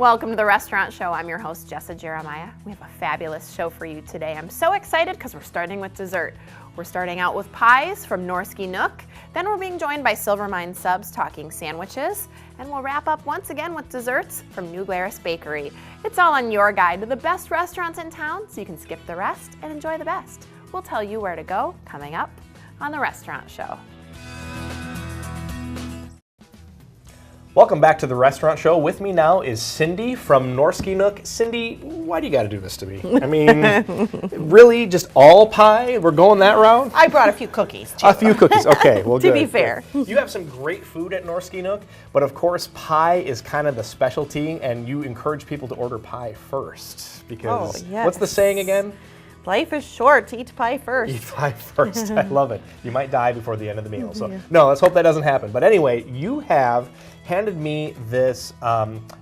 Welcome to the Restaurant Show. I'm your host, Jessa Jeremiah. We have a fabulous show for you today. I'm so excited because we're starting with dessert. We're starting out with pies from Norski Nook. Then we're being joined by Silvermine Subs talking sandwiches. And we'll wrap up once again with desserts from New Glarus Bakery. It's all on your guide to the best restaurants in town, so you can skip the rest and enjoy the best. We'll tell you where to go coming up on the Restaurant Show. Welcome back to the Restaurant Show. With me now is Cindy from Norski Nook. Cindy, why do you got to do this to me? I mean, really, just all pie? We're going that route? I brought a few cookies, too. A few cookies, okay. Well, to good. be fair. You have some great food at Norski Nook, but of course, pie is kind of the specialty, and you encourage people to order pie first. Because, what's the saying again? Life is short. Eat pie first. Eat pie first. I love it. You might die before the end of the meal. So, no, let's hope that doesn't happen. But anyway, you have handed me this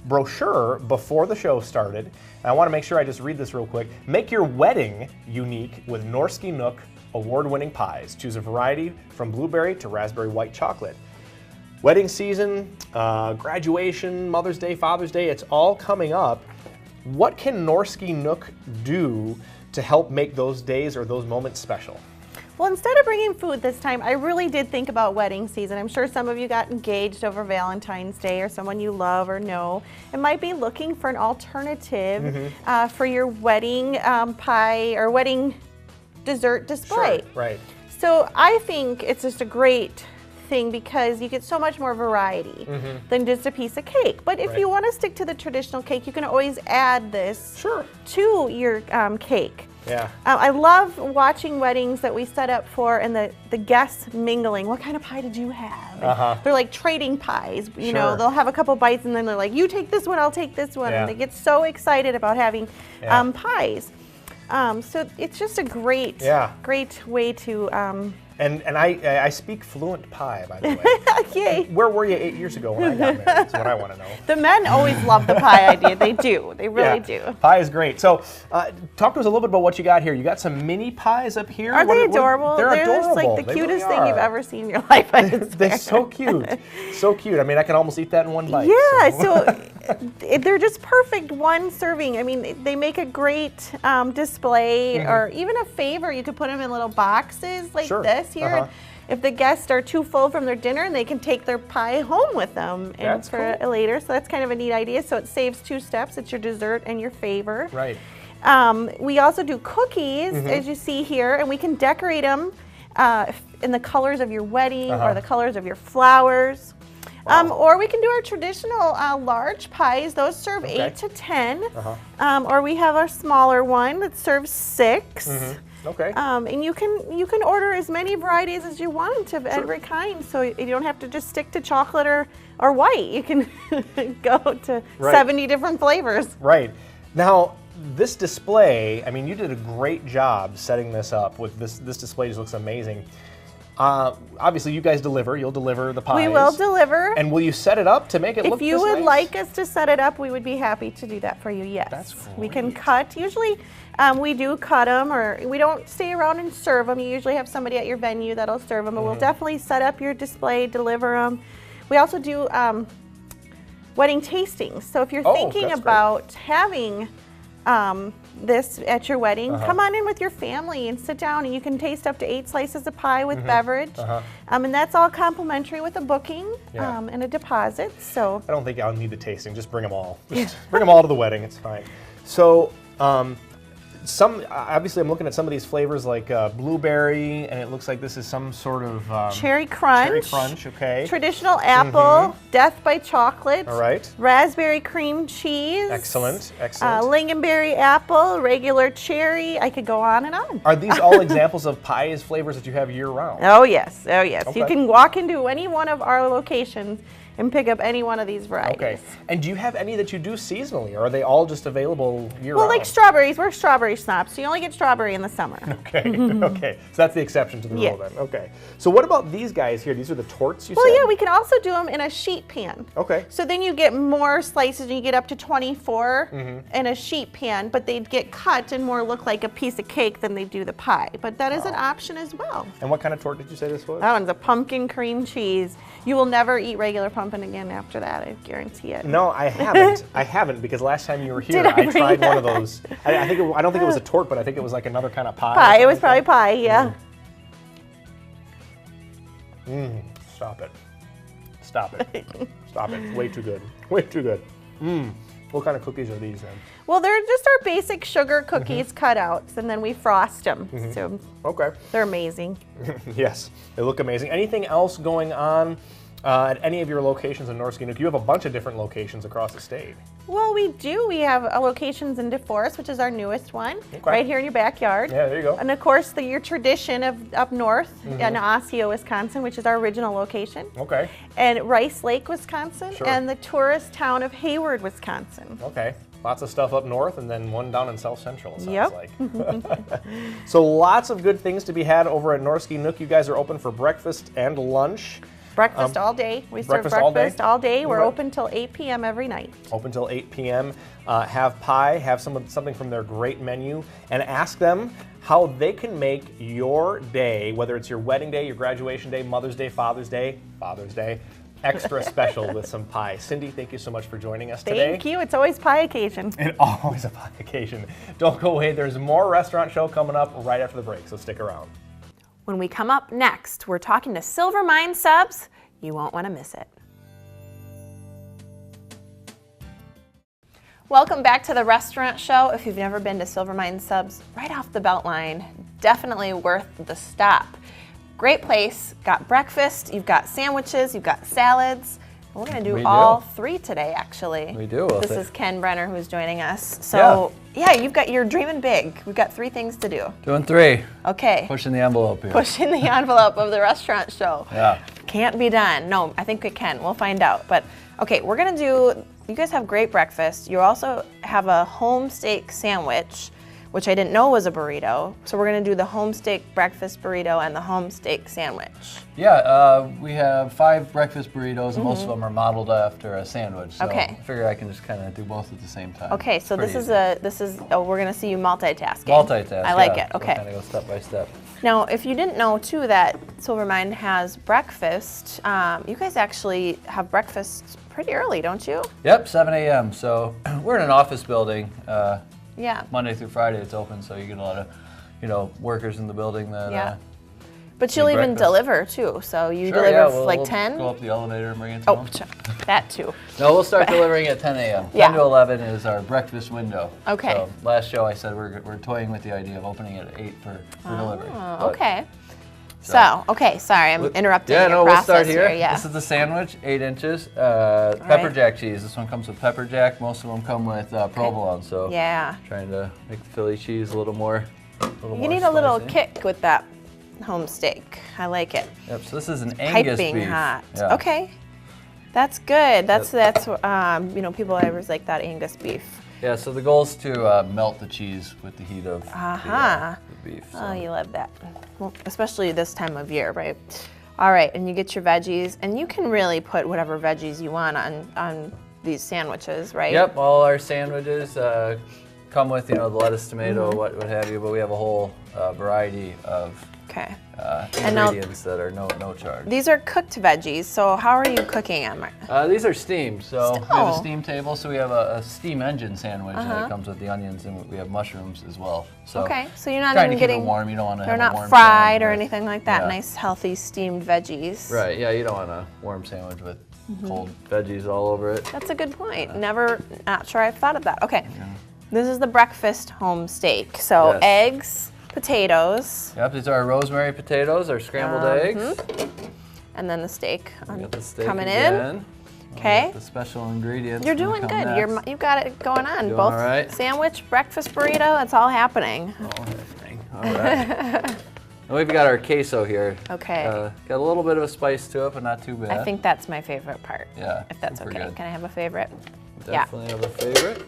brochure before the show started. And I want to make sure I just read this real quick. Make your wedding unique with Norski Nook award-winning pies. Choose a variety from blueberry to raspberry white chocolate. Wedding season, graduation, Mother's Day, Father's Day, it's all coming up. What can Norski Nook do to help make those days or those moments special? Well, instead of bringing food this time, I really did think about wedding season. I'm sure some of you got engaged over Valentine's Day, or someone you love or know, and might be looking for an alternative for your wedding pie or wedding dessert display. Sure, right. So I think it's just a great thing because you get so much more variety than just a piece of cake. But if you want to stick to the traditional cake, you can always add this to your cake. Yeah. I love watching weddings that we set up for and the guests mingling. What kind of pie did you have? They're like trading pies. You know, they'll have a couple bites and then they're like, you take this one, I'll take this one. And they get so excited about having pies. So it's just a great way to... And I speak fluent pie, by the way. Yay. Where were you 8 years ago when I got married? That's what I want to know. The men always love the pie idea. They do. They really do. Pie is great. So talk to us a little bit about what you got here. You got some mini pies up here. Are they adorable? They're adorable. Just like the cutest thing you've ever seen in your life. They're so cute. So cute. I mean, I can almost eat that in one bite. Yeah, so they're just perfect one serving. I mean, they make a great display or even a favor. You could put them in little boxes like this here. If the guests are too full from their dinner, they can take their pie home with them and for later. So that's kind of a neat idea. So it saves 2 steps. It's your dessert and your favor. Right. We also do cookies, as you see here, and we can decorate them in the colors of your wedding or the colors of your flowers. Or we can do our traditional large pies. Those serve 8 to 10. Or we have our smaller one that serves 6. Okay. And you can order as many varieties as you want of every kind, so you don't have to just stick to chocolate or white. You can go to 70 different flavors. Right. Now, this display, I mean, you did a great job setting this up with this display. Just looks amazing. Obviously, you guys deliver. You'll deliver the pies. We will deliver. And will you set it up to make it look If you would nice? like us to set it up, we would be happy to do that for you, yes. That's great. We can cut. Usually, we do cut them, or we don't stay around and serve them. You usually have somebody at your venue that'll serve them, but we'll definitely set up your display, deliver them. We also do wedding tastings. So if you're thinking about having this at your wedding, come on in with your family and sit down, and you can taste up to 8 slices of pie with beverage. And that's all complimentary with a booking and a deposit. So I don't think I'll need the tasting. Just bring them all. Just bring them all to the wedding. It's fine. So obviously I'm looking at some of these flavors like blueberry, and it looks like this is some sort of cherry crunch. Cherry crunch, okay. Traditional apple, death by chocolate. All right. Raspberry cream cheese. Excellent, excellent. Lingonberry apple, regular cherry. I could go on and on. Are these all examples of pies flavors that you have year round? Oh yes, oh yes. Okay. You can walk into any one of our locations and pick up any one of these varieties. Okay. And do you have any that you do seasonally, or are they all just available year-round? Well, like strawberries, we're strawberry snobs, so you only get strawberry in the summer. Okay, okay. So that's the exception to the rule then. Okay. So what about these guys here? These are the torts you said? Well, yeah, we can also do them in a sheet pan. Okay. So then you get more slices, and you get up to 24 in a sheet pan, but they'd get cut and more look like a piece of cake than they do the pie. But that is an option as well. And what kind of tort did you say this was? That one's a pumpkin cream cheese. You will never eat regular pumpkin jumping again after that. I guarantee it. No, I haven't. I haven't because last time you were here, I tried one of those. I don't think it was a torte, but I think it was like another kind of pie. Pie. It was probably pie. Yeah. Stop it. Stop it. Stop it. Way too good. Way too good. What kind of cookies are these then? Well, they're just our basic sugar cookies cutouts, and then we frost them. So Okay. they're amazing. Yes, they look amazing. Anything else going on at any of your locations in North Ski? You have a bunch of different locations across the state. Well, we do. We have locations in DeForest, which is our newest one, right here in your backyard. Yeah, there you go. And of course, your tradition of up north in Osseo, Wisconsin, which is our original location. Okay. And Rice Lake, Wisconsin, Sure. and the tourist town of Hayward, Wisconsin. Okay. Lots of stuff up north and then one down in South Central, it sounds Yep. like. So lots of good things to be had over at North Ski Nook. You guys are open for breakfast and lunch. Breakfast all day. We serve breakfast all day? breakfast all day. We're Okay. open till 8 p.m. every night. Open till 8 p.m. Have pie, have something from their great menu, and ask them how they can make your day, whether it's your wedding day, your graduation day, Mother's Day, Father's Day, extra special with some pie. Cindy, thank you so much for joining us today. Thank you. It's always pie occasion. And always a pie occasion. Don't go away. There's more restaurant show coming up right after the break, so stick around. When we come up next, we're talking to Silver Mine subs. You won't want to miss it. Welcome back to the restaurant show. If you've never been to Silver Mine subs, right off the Beltline, definitely worth the stop. Great place, got breakfast, you've got sandwiches, you've got salads. We're gonna do all three today, actually. We do. This is Ken Brenner who's joining us. So yeah, you're dreaming big. We've got 3 things to do. Doing 3. Okay. Pushing the envelope here. Pushing the envelope of the restaurant show. Yeah. Can't be done. No, I think it can. We'll find out. But okay, we're gonna do, you guys have great breakfast. You also have a home steak sandwich, which I didn't know was a burrito. So we're gonna do the home steak breakfast burrito and the home steak sandwich. Yeah, we have 5 breakfast burritos, and most of them are modeled after a sandwich. So Okay. I figure I can just kind of do both at the same time. Okay, so Pretty this easy. is we're gonna see you multitasking. Multitask. I like yeah. it. Okay. So kind of go step by step. Now, if you didn't know too that Silver Mine has breakfast, you guys actually have breakfast pretty early, don't you? Yep, 7 a.m. So we're in an office building. Yeah. Monday through Friday it's open, so you get a lot of, workers in the building that. Yeah. But you'll even breakfast. deliver too. So you Sure, deliver yeah, like we'll 10? Go up the elevator and bring it to Oh, them. that too. No, we'll start delivering at 10 a.m. Yeah. 10 to 11 is our breakfast window. Okay. So last show I said we're toying with the idea of opening it at 8 for delivery. Oh, But- okay. So, okay, sorry, I'm interrupting Yeah, your no, we'll process start here. Yeah. This is the sandwich, 8 inches. Pepper jack cheese. This one comes with pepper jack. Most of them come with provolone. So Yeah. trying to make the Philly cheese a little more. You need a little spicy. kick with that home steak. I like it. Yep. So this is an Angus Piping beef. hot. Yeah. Okay. That's good. That's people always like that Angus beef. Yeah. So the goal is to melt the cheese with the heat of the beef. So. Oh, you love that. Well, especially this time of year, right? All right, and you get your veggies, and you can really put whatever veggies you want on these sandwiches, right? Yep. All our sandwiches come with the lettuce, tomato, what have you, but we have a whole variety of Okay. And now- ingredients that are no charge. These are cooked veggies, so how are you cooking them? These are steamed, so we have Oh. a steam table, so we have a steam engine sandwich that comes with the onions, and we have mushrooms as well. So Okay, so you're not trying even to keep getting it warm. You don't want to they're have a not warm fried sandwich or with- anything like that. Yeah. Nice, healthy steamed veggies. Right, yeah, you don't want a warm sandwich with cold veggies all over it. That's a good point. Not sure I've thought of that. Okay, this is the breakfast home steak. So Yes. eggs, potatoes, Yep, these are our rosemary potatoes, our scrambled eggs. and then the steak, We got the steak coming in. again. Okay. The special ingredients. You're gonna doing come good. next. You've got it going on. Doing Both all right. sandwich, breakfast, burrito. That's all happening. All right. And we've got our queso here. Okay. Got a little bit of a spice to it, but not too bad. I think that's my favorite part. Yeah, If that's super okay. good. Can I have a favorite? Definitely have a favorite.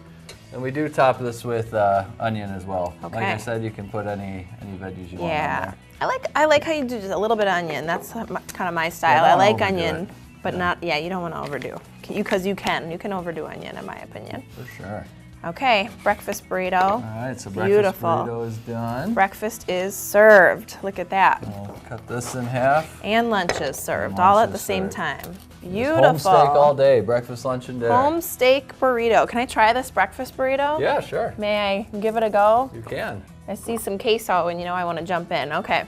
And we do top this with onion as well. Like I Okay. said, you can put any veggies you want on Yeah. there. I like how you do just a little bit of onion. That's kind of my style. don't I like overdo onion, it. but not. Yeah, you don't want to overdo. Because you can overdo onion, in my opinion. For sure. Okay, breakfast burrito. All right, so breakfast Beautiful. burrito is done. Breakfast is served. Look at that. We'll cut this in half. And lunch is served, And all lunch at the is same served. time. Beautiful. Home steak all day, breakfast, lunch, and dinner. Home steak burrito. Can I try this breakfast burrito? Yeah, sure. May I give it a go? You can. I see some queso and I want to jump in. Okay.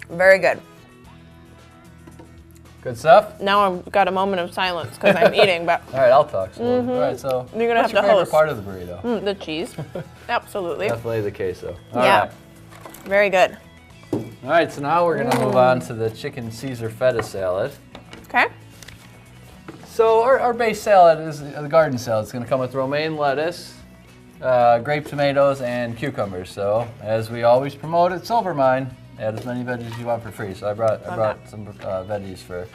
Very good. Good stuff? Now I've got a moment of silence because I'm eating, but All right, I'll talk. So, all right, so You're gonna what's have your to favorite host. part of the burrito? the cheese. Absolutely. Definitely the queso. All Yeah. right. Very good. All right, so now we're going to move on to the chicken Caesar feta salad. Okay. So our base salad is the garden salad. It's going to come with romaine lettuce, grape tomatoes, and cucumbers. So as we always promote at Silvermine, add as many veggies as you want for free. So I brought some veggies for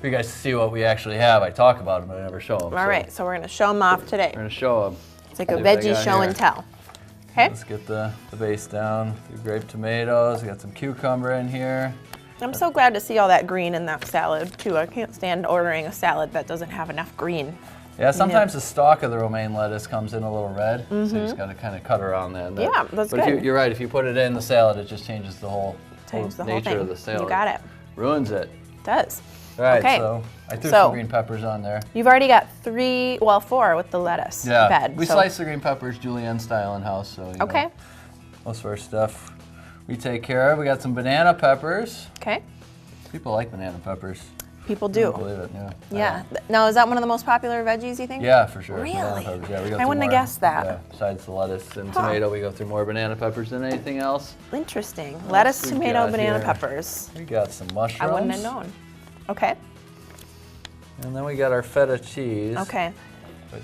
you guys to see what we actually have. I talk about them, but I never show them. All right. So we're gonna show them off today. We're going to show them. It's like a veggie show and tell. Okay. Let's get the base down. The grape tomatoes. We got some cucumber in here. I'm so glad to see all that green in that salad too. I can't stand ordering a salad that doesn't have enough green. Yeah, sometimes the stalk of the romaine lettuce comes in a little red, so you just got to kind of cut around that. Yeah, that's but good. You're right. If you put it in the salad, it just changes the whole Changes the whole nature thing. of the salad. You got it. Ruins it. It does. All right, Okay. so I threw So- some green peppers on there. You've already got 4 with the lettuce Yeah, bed. we so- slice the green peppers julienne style in house, so you Okay. know, most of our stuff we take care of. We got some banana peppers. Okay. People like banana peppers. People I do. don't believe it. Yeah. Yeah. Now, is that one of the most popular veggies, you think? Yeah, for sure. Really? Banana peppers. Yeah, we go I through wouldn't have more, guessed that. Yeah, besides the lettuce and Huh. tomato, we go through more banana peppers than anything else. Interesting. Lettuce, we tomato, got banana here? peppers. We got some mushrooms. I wouldn't have known. Okay. And then we got our feta cheese. Okay. Which,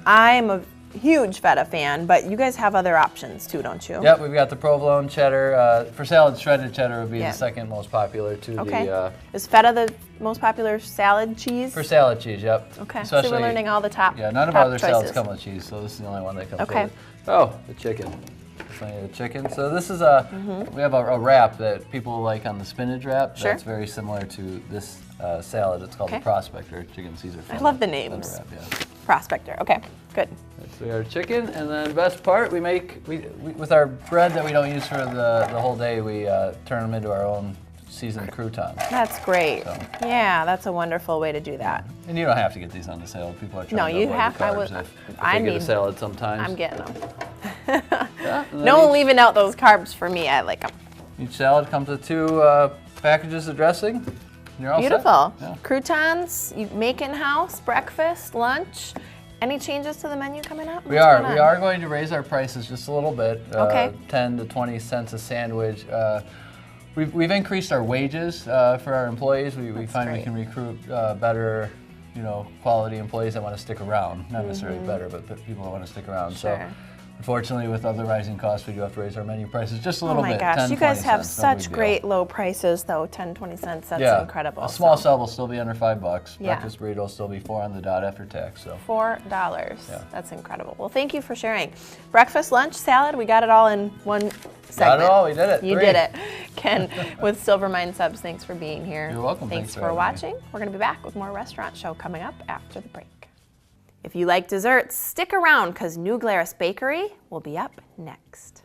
I'm a huge feta fan, but you guys have other options too, don't you? yep, we've got the provolone cheddar. For salad, shredded cheddar would be Yeah. the second most popular to Okay. the. Is feta the most popular salad cheese? For salad cheese, yep. Okay. Especially, so we're learning all the top. Yeah, none of top our other salads choices. come with cheese, so this is the only one that comes Okay. with it. Oh, the chicken. Plenty of the chicken. So this is a, we have a wrap that people like on the spinach wrap. Sure. That's very similar to this salad. It's called Okay. the Prospector Chicken Caesar. I love the names. Wrap, yeah. Prospector. Okay. Good. So we got our chicken, and then the best part, we with our bread that we don't use for the whole day, we turn them into our own seasoned croutons. That's great. So. Yeah, that's a a way to do that. And you don't have to get these on the salad. People are trying No, to you avoid have- the I carbs would- if I they get need- a salad sometimes. I'm getting them. Yeah, and then No one each- leaving out those carbs for me. I like them. Each salad comes with 2 packages of dressing. And you're all set. Beautiful. Yeah. Croutons, you make in-house, breakfast, lunch. Any changes to the menu coming up? We What's are. going We on? are going to raise our prices just a little bit. Okay. 10 to 20 cents a sandwich. We've increased our wages for our employees. We find we great. can recruit better, quality employees that want to stick around. Not necessarily better, but people that want to stick around. So, Sure. unfortunately, with other rising costs, we do have to raise our menu prices just a Oh little my bit. gosh, 10, you guys 20 have cents, no big such deal. great low prices though, 10, 20 cents, that's Yeah. incredible. A small So, sub will still be under $5. Yeah. Breakfast burrito will still be $4 on the dot after tax. So. $4. Yeah. That's incredible. Well, thank you for sharing. Breakfast, lunch, salad, we got it all in one segment. Got it all. We did it. You 3. did it. Ken with Silvermine Subs, thanks for being here. You're welcome. Thanks Thanks for for having me. watching. We're going to be back with more Restaurant Show coming up after the break. If you like desserts, stick around because New Glarus Bakery will be up next.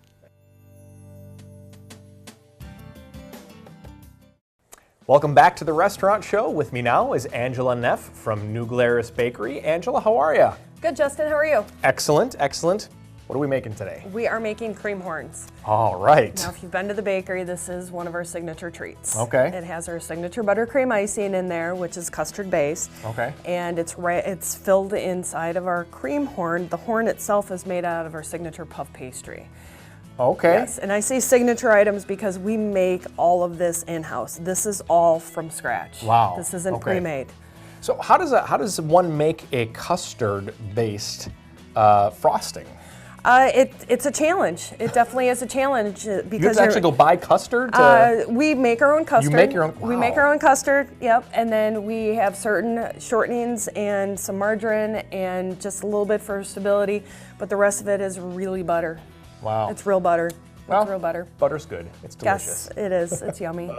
Welcome back to the Restaurant Show. With me now is Angela Neff from New Glarus Bakery. Angela, how are you? Good, Justin. How are you? Excellent, excellent. What are we making today? We are making cream horns. All right. Now, if you've been to the bakery, this is one of our signature treats. Okay. It has our signature buttercream icing in there, which is custard base. Okay. And it's filled inside of our cream horn. The horn itself is made out of our signature puff pastry. Okay. Yes, and I say signature items because we make all of this in-house. This is all from scratch. Wow. This isn't Okay. pre-made. So how does one make a custard-based frosting? It's a challenge. It definitely is a challenge because You have to actually go buy custard? To, we make our own custard. make your own- We wow. make our own custard, yep. And then we have certain shortenings and some margarine and just a little bit for stability. But the rest of it is really butter. wow. It's real butter. Well, It's real butter. Butter's good. It's delicious. Yes, it is. It's yummy.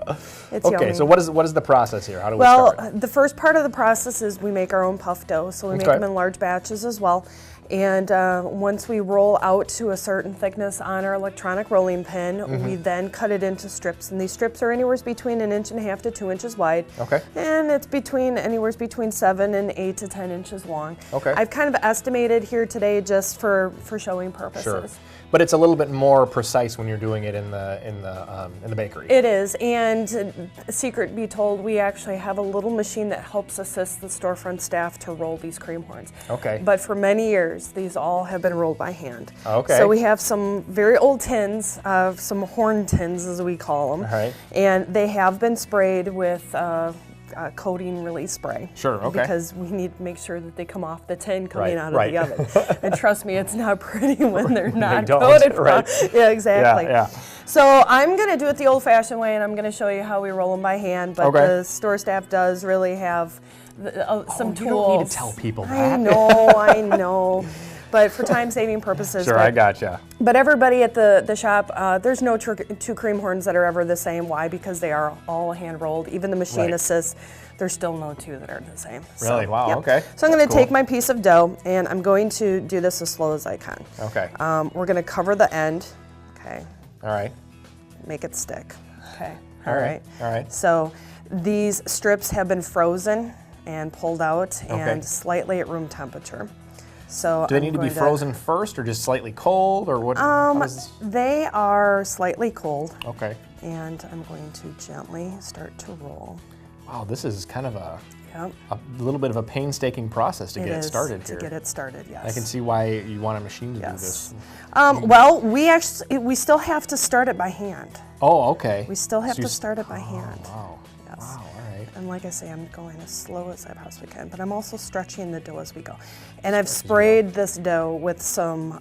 It's Okay, yummy. so what is the process here? How do we Well, start? the first part of the process is we make our own puff dough. So we make Okay. them in large batches as well. And once we roll out to a certain thickness on our electronic rolling pin, we then cut it into strips. And these strips are anywhere between 1.5 inches to 2 inches wide. Okay. And it's anywhere between 7 and 8 to 10 inches long. Okay. I've kind of estimated here today just for showing purposes. Sure. But it's a little bit more precise when you're doing it in the bakery. It is, and secret be told, we actually have a little machine that helps assist the storefront staff to roll these cream horns. Okay. But for many years, these all have been rolled by hand. Okay. So we have some very old tins, some horn tins as we call them. All right. And they have been sprayed with coating release spray. Sure, okay. Because we need to make sure that they come off the tin coming out of right. the oven. And trust me, it's not pretty when they're not don't, coated. right. Yeah, exactly. Yeah. So I'm going to do it the old-fashioned way, and I'm going to show you how we roll them by hand. But Okay. the store staff does really have some tools. You don't need to tell people that. I know. But for time-saving purposes. Sure, but, I gotcha. But everybody at the shop, there's no two cream horns that are ever the same. Why? Because they are all hand-rolled. Even the machine Right. assists, there's still no two that are the same. Really? Wow, yeah. okay. So I'm going to That's cool. take my piece of dough, and I'm going to do this as slow as I can. Okay. We're going to cover the end. Okay. All right. Make it stick. Okay. All right. All right. So these strips have been frozen and pulled out and slightly at room temperature. So Do they need to be frozen first, or just slightly cold, or what? how does this- They are slightly cold, Okay. and I'm going to gently start to roll. Wow, this is kind of a Yep. little bit of a painstaking process to get it is started to here. get it started. Yes. I can see why you want a machine to do Yes. this. Well, we still have to start it by hand. Oh, okay. We still have So you to start it by hand. Wow. Yes. Wow. All right. And like I say, I'm going as slow as I possibly can, but I'm also stretching the dough as we go. And I've sprayed this dough with some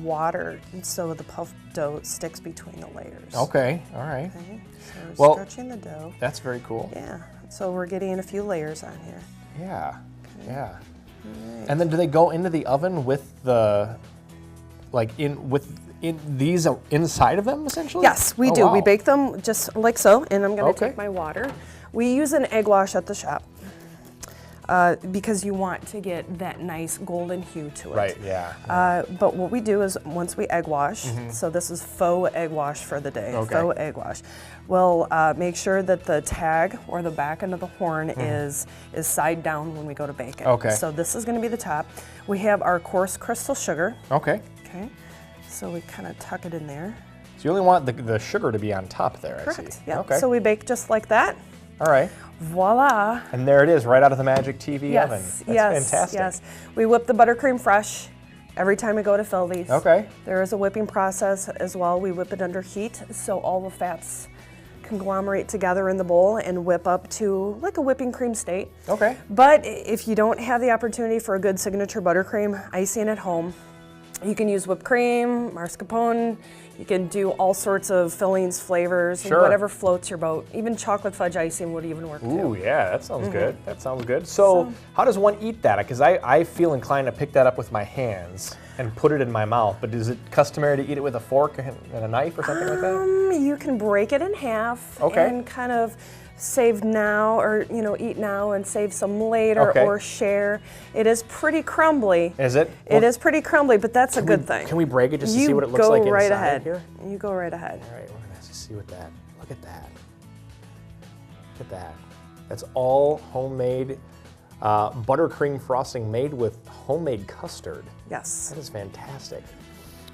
water, so the puff dough sticks between the layers. Okay. All right. Okay, so we're Well- stretching the dough. That's very cool. Yeah, so we're getting a few layers on here. Yeah. Yeah. And then do they go into the oven with the, in these inside of them essentially? Yes, we Oh, do. We wow. bake them just like so, and I'm going to Okay. take my water. We use an egg wash at the shop because you want to get that nice golden hue to it. Right. Yeah. But what we do is once we egg wash, so this is faux egg wash for the day, Okay. faux egg wash. We'll make sure that the tag or the back end of the horn is side down when we go to bake it. Okay. So this is going to be the top. We have our coarse crystal sugar. Okay. Okay. So we kind of tuck it in there. So you only want the sugar to be on top there, I Correct. see. Yeah. Okay. So we bake just like that. All right. Voila. And there it is, right out of the Magic TV Yes. oven. That's yes. fantastic. Yes. We whip the buttercream fresh every time we go to fill these. Okay. There is a whipping process as well. We whip it under heat so all the fats conglomerate together in the bowl and whip up to like a whipping cream state. Okay. But if you don't have the opportunity for a good signature buttercream icing at home, you can use whipped cream, mascarpone. You can do all sorts of fillings, flavors, Sure. whatever floats your boat. Even chocolate fudge icing would even work Ooh, too. yeah, that sounds good. That sounds good. So how does one eat that? Because I feel inclined to pick that up with my hands and put it in my mouth, but is it customary to eat it with a fork and a knife or something like that? You can break it in half Okay. and kind of save now or eat now and save some later Okay. or share. It is pretty crumbly. Is it? It is pretty crumbly, but that's a good thing. Can we break it just to You see what it looks like go right inside ahead. here? You go right ahead. All right, we're gonna just see what that. Look at that. Look at that. That's all homemade buttercream frosting made with homemade custard. Yes. That is fantastic.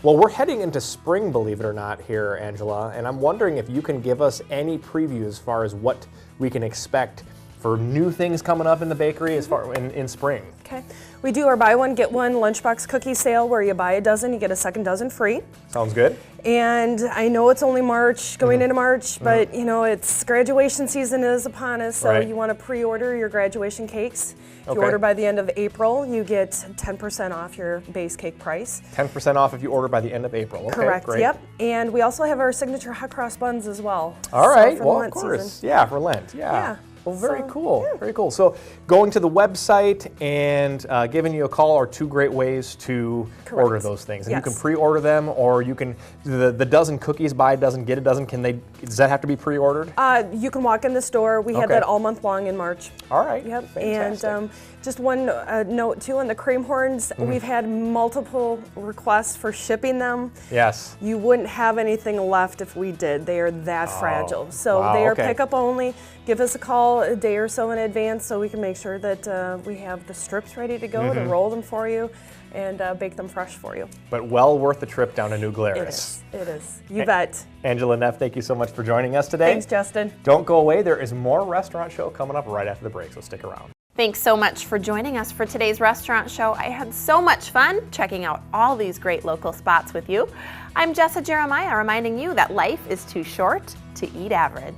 Well, we're heading into spring, believe it or not, here, Angela, and I'm wondering if you can give us any preview as far as what we can expect for new things coming up in the bakery as far in spring. Okay. We do our buy one, get one lunchbox cookie sale where you buy a dozen, you get a second dozen free. Sounds good. And I know it's only March, going into March, but it's graduation season is upon us, so Right. you want to pre-order your graduation cakes. If you Okay. order by the end of April, you get 10% off your base cake price. 10% off if you order by the end of April. Okay, Correct. Great. Yep. And we also have our signature hot cross buns as well. All So right. for the Well, of Lent course. season. Yeah, for Lent. Yeah. Yeah. Well, very So, cool. Very cool. So going to the website and giving you a call are two great ways to Correct. order those things. And you can Yes. pre-order them, or you can the dozen cookies, buy a dozen, get a dozen. Does that have to be pre-ordered? You can walk in the store. We had Okay. that all month long in March. All right. Yep. Fantastic. And just one note too on the cream horns, we've had multiple requests for shipping them. Yes. You wouldn't have anything left if we did. They are that fragile. So wow, they are okay. pickup only. Give us a call a day or so in advance so we can make sure that we have the strips ready to go to roll them for you and bake them fresh for you. But well worth the trip down to New It Glarus. is. It is. You bet. Angela Neff, thank you so much for joining us today. Thanks, Justin. Don't go away. There is more Restaurant Show coming up right after the break, so stick around. Thanks so much for joining us for today's restaurant show. I had so much fun checking out all these great local spots with you. I'm Jessa Jeremiah, reminding you that life is too short to eat average.